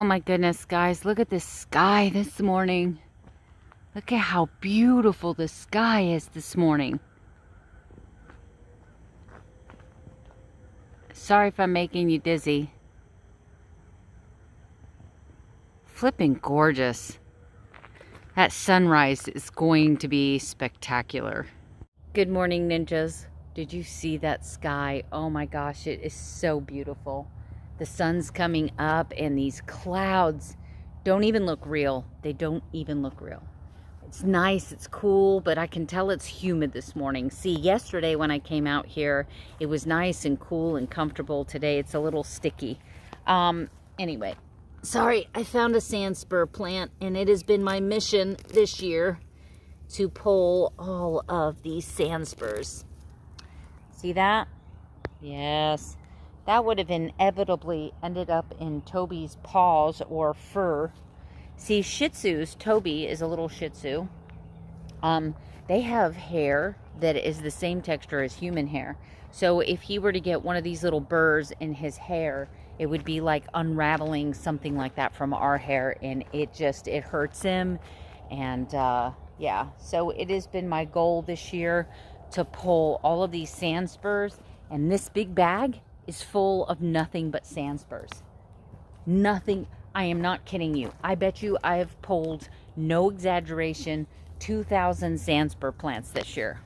Oh my goodness, guys, look at this sky this morning. Look at how beautiful the sky is this morning. Sorry if I'm making you dizzy. Flipping gorgeous. That sunrise is going to be spectacular. Good morning, ninjas. Did you see that sky? Oh my gosh, it is so beautiful. The sun's coming up and these clouds don't even look real. They don't even look real. It's nice, it's cool, but I can tell it's humid this morning. See, yesterday when I came out here, it was nice and cool and comfortable. Today it's a little sticky. Anyway, sorry, I found a Sandspur plant, and it has been my mission this year to pull all of these Sandspurs. See that? Yes. That would have inevitably ended up in Toby's paws or fur. See, Shih Tzus, Toby is a little Shih Tzu. They have hair that is the same texture as human hair. So if he were to get one of these little burrs in his hair, it would be like unraveling something like that from our hair, and it hurts him. And yeah, so it has been my goal this year to pull all of these Sandspurs, and this big bag is full of nothing but Sandspurs. Nothing. I am not kidding you. I bet you I have pulled, no exaggeration, 2,000 Sandspur plants this year.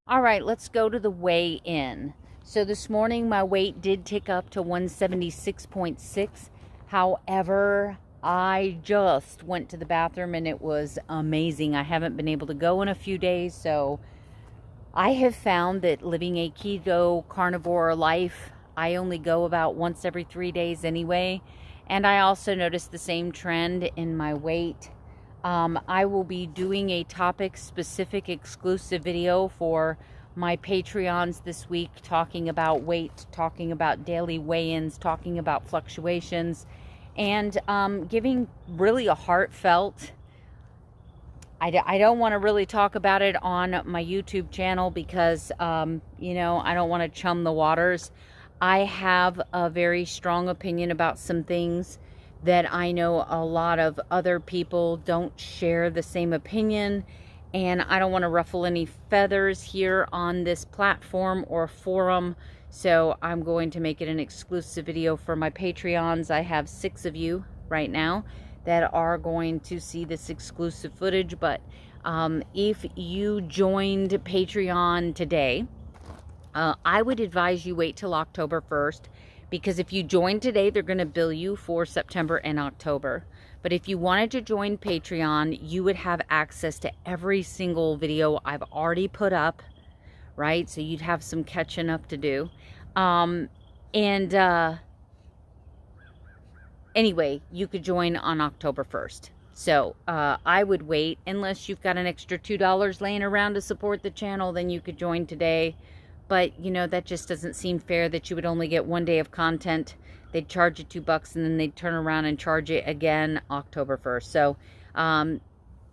All right, let's go to the weigh-in. So this morning my weight did tick up to 176.6. However, I just went to the bathroom and it was amazing. I haven't been able to go in a few days, so I have found that living a keto carnivore life, I only go about once every 3 days anyway. And I also noticed the same trend in my weight. I will be doing a topic-specific exclusive video for my Patreons this week, talking about weight, talking about daily weigh-ins, talking about fluctuations, and giving really a heartfelt... I don't want to really talk about it on my YouTube channel because, you know, I don't want to chum the waters. I have a very strong opinion about some things that I know a lot of other people don't share the same opinion, and I don't want to ruffle any feathers here on this platform or forum, so I'm going to make it an exclusive video for my Patreons. I have 6 of you right now that are going to see this exclusive footage, but if you joined Patreon today, I would advise you wait till October 1st, because if you join today, they're going to bill you for September and October. But if you wanted to join Patreon, you would have access to every single video I've already put up, right? So you'd have some catching up to do. Anyway, you could join on October 1st. So I would wait unless you've got an extra $2 laying around to support the channel, then you could join today. But, you know, that just doesn't seem fair that you would only get 1 day of content. They'd charge you $2 and then they'd turn around and charge it again October 1st. So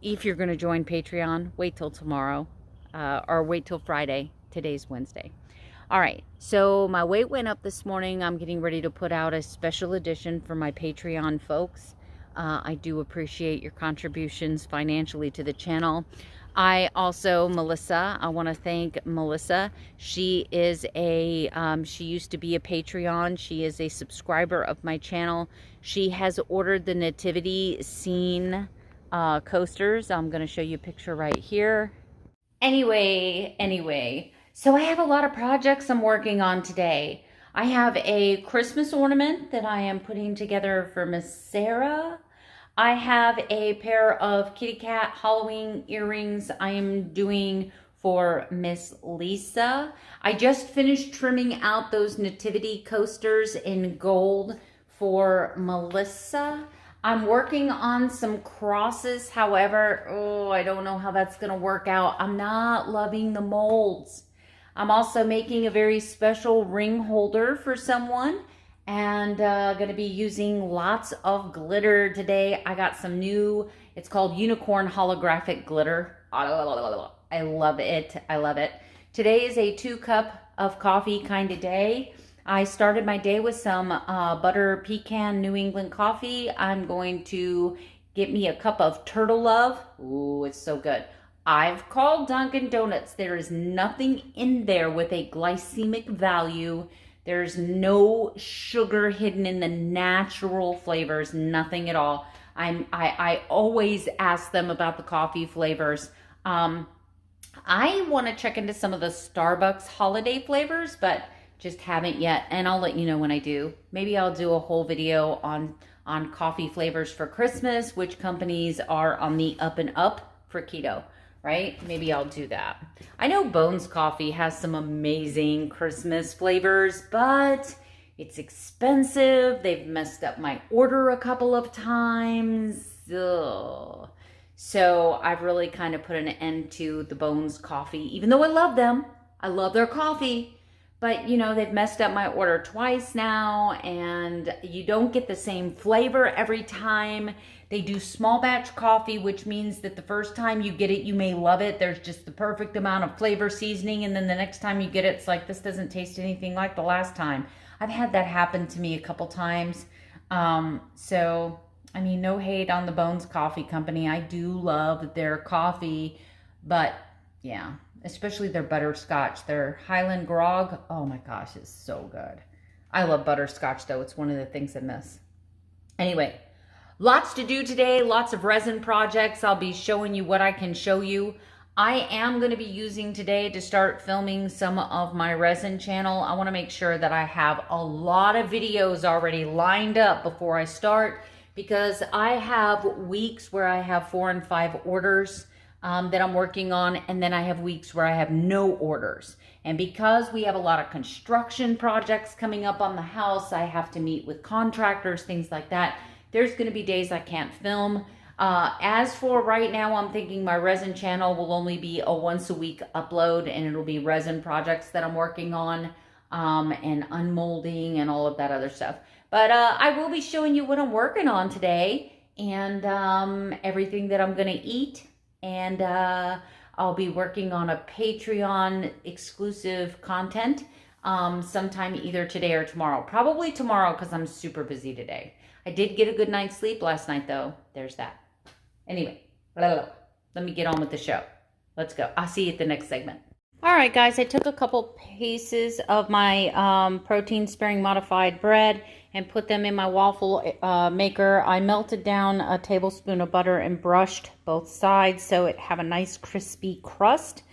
if you're going to join Patreon, wait till tomorrow or wait till Friday. Today's Wednesday. All right, so my weight went up this morning. I'm getting ready to put out a special edition for my Patreon folks. I do appreciate your contributions financially to the channel. I also, Melissa, I want to thank Melissa. She is she used to be a Patreon. She is a subscriber of my channel. She has ordered the nativity scene coasters. I'm going to show you a picture right here. Anyway. So I have a lot of projects I'm working on today. I have a Christmas ornament that I am putting together for Miss Sarah. I have a pair of kitty cat Halloween earrings I am doing for Miss Lisa. I just finished trimming out those nativity coasters in gold for Melissa. I'm working on some crosses. However, I don't know how that's going to work out. I'm not loving the molds. I'm also making a very special ring holder for someone, and going to be using lots of glitter today. I got some new, it's called unicorn holographic glitter. I love it. I love it. Today is a 2 cup of coffee kind of day. I started my day with some butter pecan New England coffee. I'm going to get me a cup of Turtle Love. Ooh, it's so good. I've called Dunkin' Donuts. There is nothing in there with a glycemic value. There's no sugar hidden in the natural flavors, nothing at all. I always ask them about the coffee flavors. I want to check into some of the Starbucks holiday flavors, but just haven't yet, and I'll let you know when I do. Maybe I'll do a whole video on coffee flavors for Christmas, which companies are on the up and up for keto, right? Maybe I'll do that. I know Bones Coffee has some amazing Christmas flavors, but it's expensive. They've messed up my order a couple of times. Ugh. So I've really kind of put an end to the Bones Coffee, even though I love them. I love their coffee. But, you know, they've messed up my order twice now, and you don't get the same flavor every time. They do small batch coffee, which means that the first time you get it, you may love it. There's just the perfect amount of flavor seasoning, and then the next time you get it, it's like, this doesn't taste anything like the last time. I've had that happen to me a couple times. So, I mean, no hate on the Bones Coffee Company. I do love their coffee, but yeah. Especially their butterscotch, their Highland Grog. Oh my gosh, it's so good. I love butterscotch though. It's one of the things I miss. Anyway, lots to do today, lots of resin projects. I'll be showing you what I can show you. I am going to be using today to start filming some of my resin channel. I want to make sure that I have a lot of videos already lined up before I start, because I have weeks where I have 4 and 5 orders that I'm working on, and then I have weeks where I have no orders. And because we have a lot of construction projects coming up on the house, I have to meet with contractors, things like that. There's going to be days I can't film. As for right now, I'm thinking my resin channel will only be a once a week upload, and it'll be resin projects that I'm working on, and unmolding and all of that other stuff. But I will be showing you what I'm working on today, and everything that I'm going to eat. And I'll be working on a Patreon exclusive content sometime either today or tomorrow. Probably tomorrow, because I'm super busy today. I did get a good night's sleep last night though. There's that. Anyway, let me get on with the show. Let's go. I'll see you at the next segment. All right, guys, I took a couple pieces of my protein sparing modified bread and put them in my waffle maker. I melted down a tablespoon of butter and brushed both sides so it have a nice crispy crust.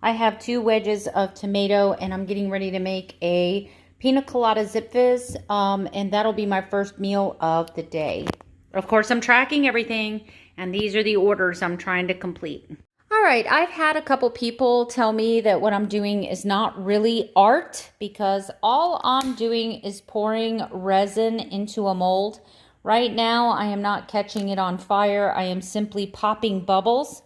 I have 2 wedges of tomato, and I'm getting ready to make a pina colada zip fizz, and that'll be my first meal of the day. Of course, I'm tracking everything, and these are the orders I'm trying to complete. All right, I've had a couple people tell me that what I'm doing is not really art, because all I'm doing is pouring resin into a mold. Right now, I am not catching it on fire. I am simply popping bubbles.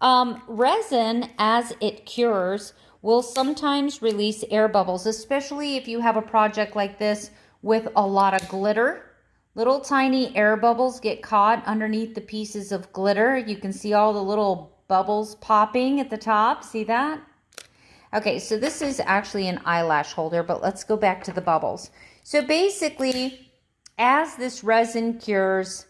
Resin, as it cures, will sometimes release air bubbles, especially if you have a project like this with a lot of glitter. Little tiny air bubbles get caught underneath the pieces of glitter. You can see all the little bubbles popping at the top. See that? Okay, so this is actually an eyelash holder, but let's go back to the bubbles. So basically, as this resin cures,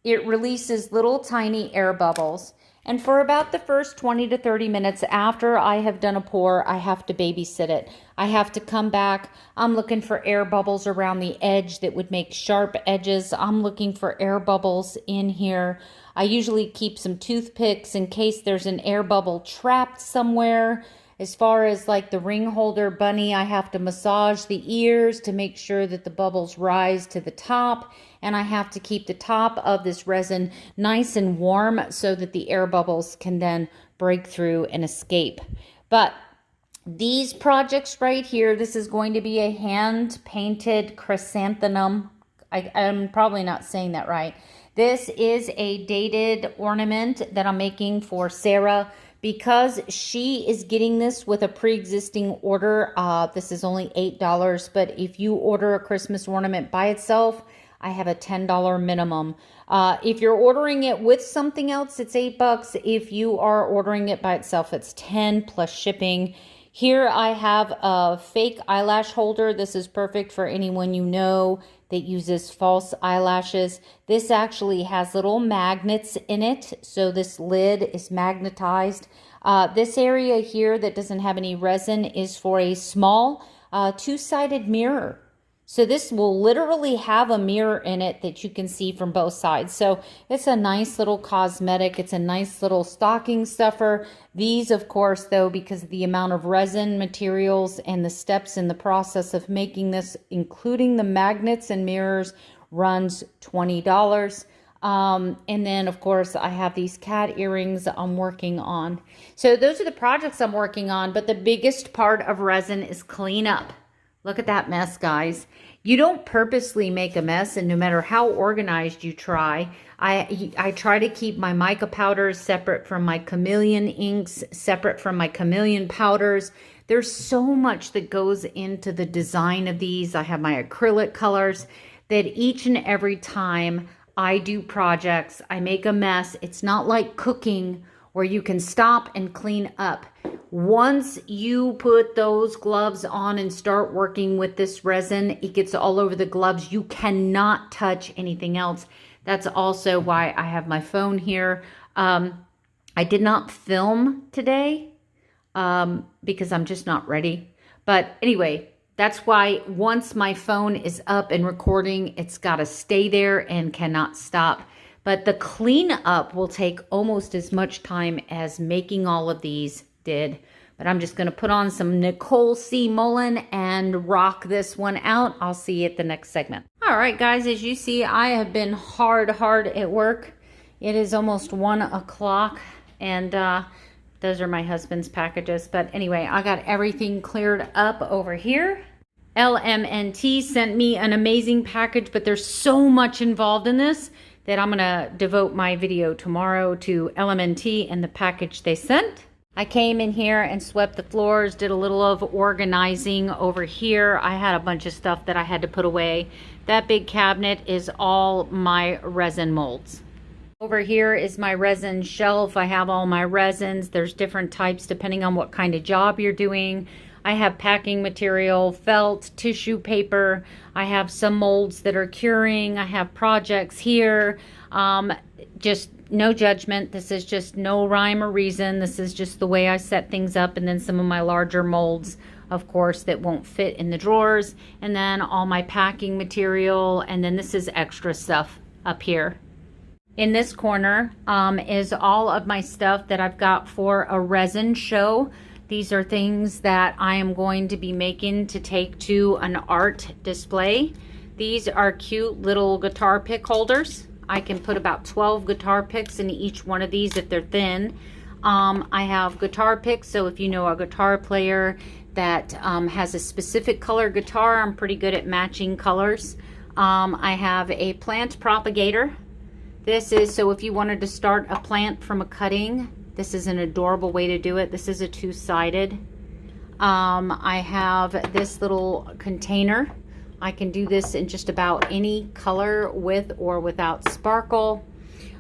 it releases little tiny air bubbles. And for about the first 20 to 30 minutes after I have done a pour, I have to babysit it. I have to come back. I'm looking for air bubbles around the edge that would make sharp edges. I'm looking for air bubbles in here. I usually keep some toothpicks in case there's an air bubble trapped somewhere. As far as like the ring holder bunny, I have to massage the ears to make sure that the bubbles rise to the top. And I have to keep the top of this resin nice and warm so that the air bubbles can then break through and escape. But these projects right here, this is going to be a hand-painted chrysanthemum. I'm probably not saying that right. This is a dated ornament that I'm making for Sarah because she is getting this with a pre-existing order. This is only $8, but if you order a Christmas ornament by itself, I have a $10 minimum. If you're ordering it with something else, it's $8. If you are ordering it by itself, it's $10 plus shipping. Here I have a fake eyelash holder. This is perfect for anyone you know that uses false eyelashes. This actually has little magnets in it, so this lid is magnetized. This area here that doesn't have any resin is for a small two-sided mirror. So this will literally have a mirror in it that you can see from both sides. So it's a nice little cosmetic. It's a nice little stocking stuffer. These, of course, though, because of the amount of resin materials and the steps in the process of making this, including the magnets and mirrors, runs $20. And then, of course, I have these cat earrings I'm working on. So those are the projects I'm working on. But the biggest part of resin is cleanup. Look at that mess, guys. You don't purposely make a mess, and no matter how organized you try, I try to keep my mica powders separate from my chameleon inks, separate from my chameleon powders. There's so much that goes into the design of these. I have my acrylic colors that each and every time I do projects, I make a mess. It's not like cooking where you can stop and clean up. Once you put those gloves on and start working with this resin, it gets all over the gloves. You cannot touch anything else. That's also why I have my phone here. I did not film today because I'm just not ready. But anyway, that's why once my phone is up and recording, it's got to stay there and cannot stop. But the cleanup will take almost as much time as making all of these did. But I'm just going to put on some Nicole C. Mullen and rock this one out. I'll see you at the next segment. All right, guys, as you see, I have been hard at work. It is almost 1 o'clock, and those are my husband's packages. But anyway, I got everything cleared up over here. LMNT sent me an amazing package, but there's so much involved in this that I'm going to devote my video tomorrow to LMNT and the package they sent. I came in here and swept the floors, did a little of organizing over here. I had a bunch of stuff that I had to put away. That big cabinet is all my resin molds. Over here is my resin shelf. I have all my resins. There's different types depending on what kind of job you're doing. I have packing material, felt, tissue paper. I have some molds that are curing. I have projects here. Just no judgment. This is just no rhyme or reason. This is just the way I set things up. And then some of my larger molds, of course, that won't fit in the drawers. And then all my packing material. And then this is extra stuff up here. In this corner is all of my stuff that I've got for a resin show. These are things that I am going to be making to take to an art display. These are cute little guitar pick holders. I can put about 12 guitar picks in each one of these if they're thin. I have guitar picks, so if you know a guitar player that has a specific color guitar, I'm pretty good at matching colors. I have a plant propagator. This is so if you wanted to start a plant from a cutting, this is an adorable way to do it. This is a two-sided. I have this little container. I can do this in just about any color with or without sparkle.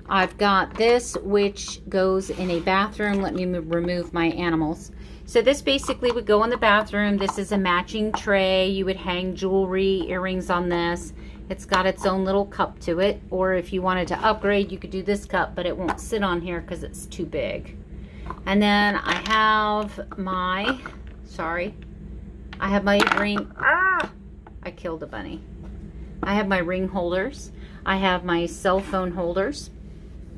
I've got this, which goes in a bathroom. Let me remove my animals. So this basically would go in the bathroom. This is a matching tray. You would hang jewelry, earrings on this. It's got its own little cup to it. Or if you wanted to upgrade, you could do this cup, but it won't sit on here because it's too big. And then I have my, I have my ring. I killed a bunny. I have my ring holders. I have my cell phone holders.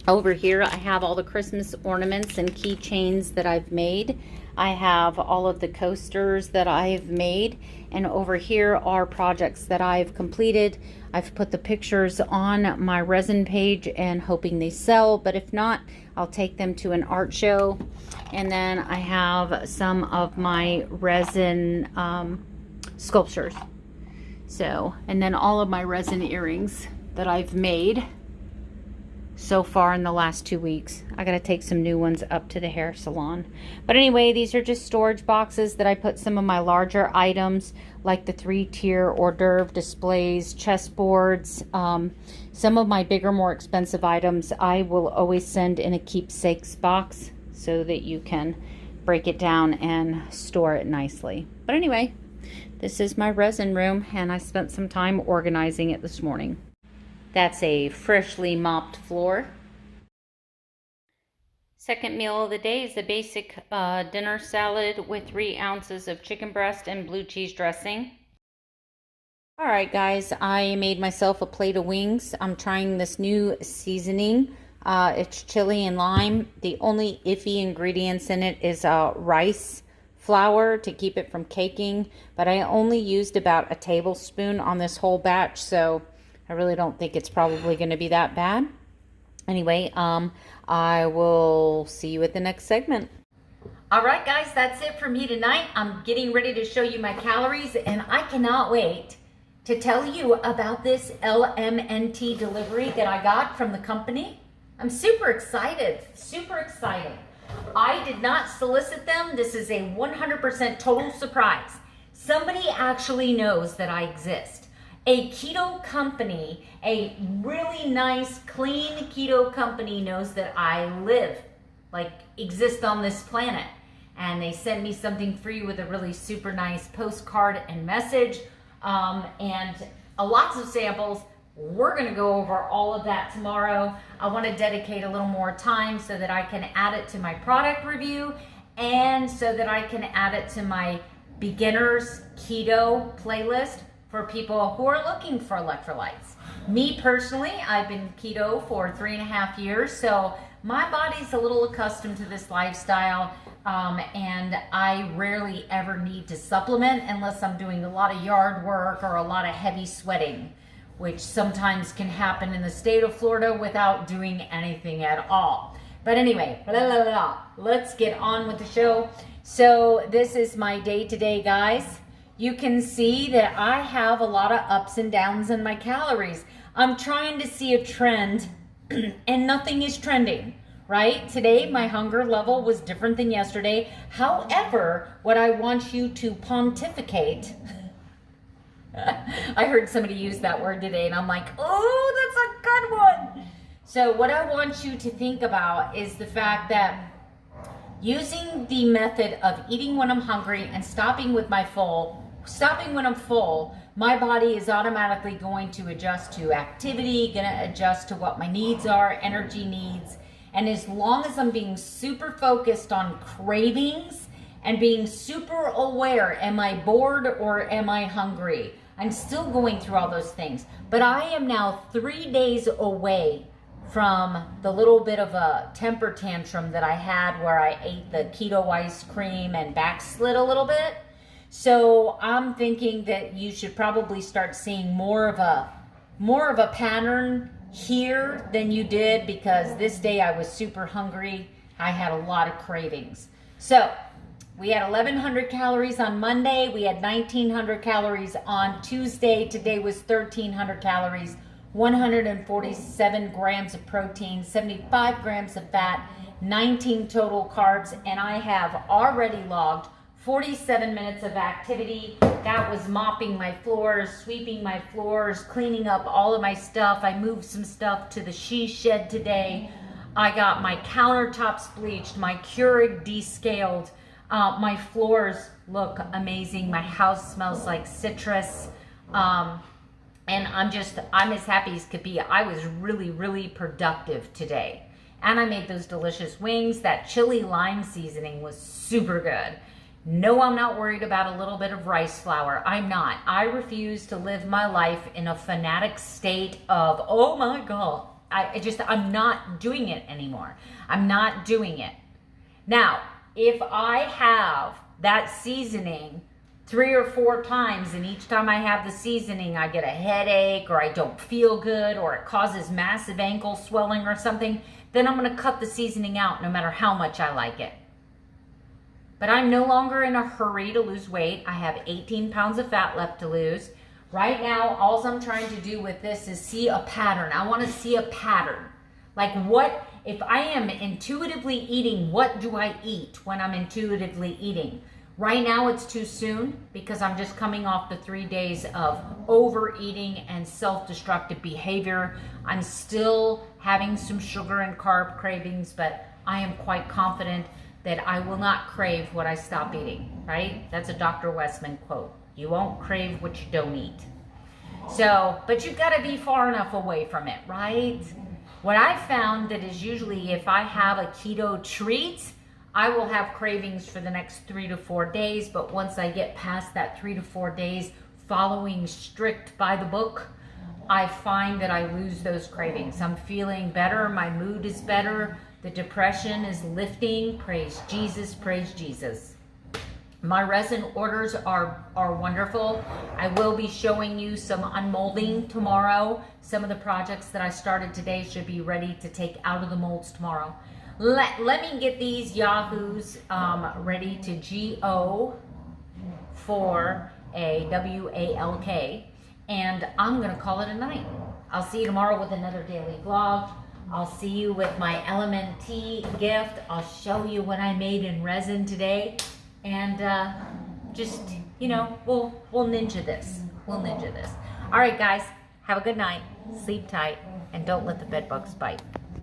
Over here, I have all the Christmas ornaments and keychains that I've made. I have all of the coasters that I've made. And over here are projects that I've completed. I've put the pictures on my resin page and hoping they sell. But if not, I'll take them to an art show. And then I have some of my resin sculptures. So, and then all of my resin earrings that I've made so far in the last 2 weeks. I gotta take some new ones up to the hair salon. But anyway, these are just storage boxes that I put some of my larger items, like the 3-tier hors d'oeuvre displays, chessboards. Some of my bigger, more expensive items I will always send in a keepsakes box so that you can break it down and store it nicely. But anyway, this is my resin room, and I spent some time organizing it this morning. That's a freshly mopped floor. Second meal of the day is a basic dinner salad with 3 ounces of chicken breast and blue cheese dressing. All right, guys, I made myself a plate of wings. I'm trying this new seasoning. It's chili and lime. The only iffy ingredients in it is rice flour to keep it from caking, but I only used about a tablespoon on this whole batch, so I really don't think it's probably going to be that bad. Anyway, I will see you at the next segment. All right, guys, that's it for me tonight. I'm getting ready to show you my calories, and I cannot wait to tell you about this LMNT delivery that I got from the company. I'm super excited, super excited. I did not solicit them. This is a 100% total surprise. Somebody actually knows that I exist. A keto company, a really nice, clean keto company knows that I live, exist on this planet. And they sent me something free with a really super nice postcard and message, and lots of samples. We're gonna go over all of that tomorrow. I wanna dedicate a little more time so that I can add it to my product review and so that I can add it to my beginners keto playlist for people who are looking for electrolytes. Me personally, I've been keto for 3.5 years, so my body's a little accustomed to this lifestyle, and I rarely ever need to supplement unless I'm doing a lot of yard work or a lot of heavy sweating, which sometimes can happen in the state of Florida without doing anything at all. But anyway, let's get on with the show. So this is my day-to-day, guys. You can see that I have a lot of ups and downs in my calories. I'm trying to see a trend and nothing is trending, right? Today, my hunger level was different than yesterday. However, what I want you to pontificate, I heard somebody use that word today and I'm like, oh, that's a good one. So what I want you to think about is the fact that using the method of eating when I'm hungry and stopping when I'm full, my body is automatically going to adjust to activity, gonna adjust to what my needs are, energy needs. And as long as I'm being super focused on cravings and being super aware, am I bored or am I hungry? I'm still going through all those things. But I am now 3 days away from the little bit of a temper tantrum that I had where I ate the keto ice cream and backslid a little bit. So I'm thinking that you should probably start seeing more of a pattern here than you did, because this day I was super hungry. I had a lot of cravings. So we had 1,100 calories on Monday. We had 1,900 calories on Tuesday. Today was 1,300 calories, 147 grams of protein, 75 grams of fat, 19 total carbs, and I have already logged 47 minutes of activity. That was mopping my floors, sweeping my floors, cleaning up all of my stuff. I moved some stuff to the she shed today. I got my countertops bleached, my Keurig descaled. My floors look amazing. My house smells like citrus. And I'm as happy as could be. I was really, really productive today. And I made those delicious wings. That chili lime seasoning was super good. No, I'm not worried about a little bit of rice flour. I'm not. I refuse to live my life in a fanatic state of, oh my God. I'm not doing it anymore. I'm not doing it. Now, if I have that seasoning 3 or 4 times, and each time I have the seasoning, I get a headache or I don't feel good or it causes massive ankle swelling or something, then I'm going to cut the seasoning out no matter how much I like it. But I'm no longer in a hurry to lose weight. I have 18 pounds of fat left to lose. Right now, all I'm trying to do with this is see a pattern. I want to see a pattern. Like, what, if I am intuitively eating, what do I eat when I'm intuitively eating? Right now, it's too soon because I'm just coming off the 3 days of overeating and self-destructive behavior. I'm still having some sugar and carb cravings, but I am quite confident that I will not crave what I stop eating, right? That's a Dr. Westman quote. You won't crave what you don't eat. So, but you've got to be far enough away from it, right? What I found that is usually if I have a keto treat, I will have cravings for the next 3 to 4 days, but once I get past that 3 to 4 days, following strict by the book, I find that I lose those cravings. I'm feeling better, my mood is better, the depression is lifting. Praise Jesus, praise Jesus. My resin orders are wonderful. I will be showing you some unmolding tomorrow. Some of the projects that I started today should be ready to take out of the molds tomorrow. Let me get these yahoos ready to GO for a WALK, and I'm gonna call it a night. I'll see you tomorrow with another daily vlog. I'll see you with my LMNT gift. I'll show you what I made in resin today. And just, you know, we'll ninja this. We'll ninja this. All right, guys, have a good night. Sleep tight, and don't let the bed bugs bite.